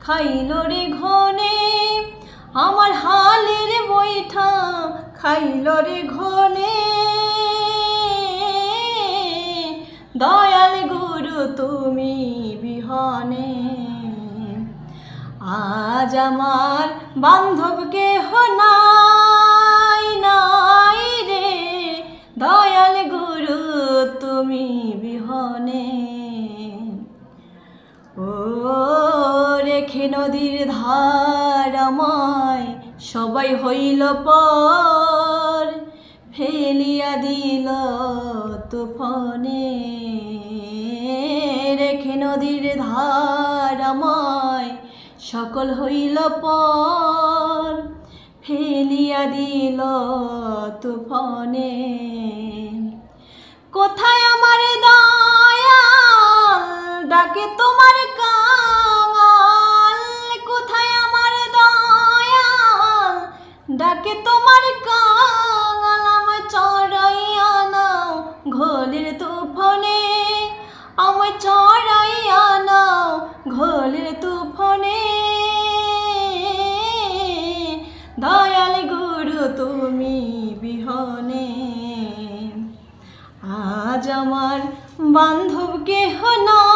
খাইল রে ঘনে আমার হালের বৈঠা, খাইল রে ঘনে দয়াল গুরু তুমি বিহনে। আজ আমার বান্ধব কেহ নাই নাই রে, দয়াল গুরু তুমি বিহনে। ও রেখে নদীর ধার আমায় সবাই হইল পর, ফেলিয়া দিল তুফানে। রেখে নদীর ধার আমায় সকল হইল পর, ফেলিয়া দিল তুফানে। কোথায় আমার দয়াল ডাকে তোমার কাঙাল, কোথায় আমার দয়াল ডাকে তোমার কাঙাল। আমায় চড়াইয়া নাও ঘোলের তুফানে, আমায় চড়াইয়া নাও ঘোলের তুফানে। দয়াল গুরু তুমি বিহনে। আজ আমার বান্ধব কেহ নাই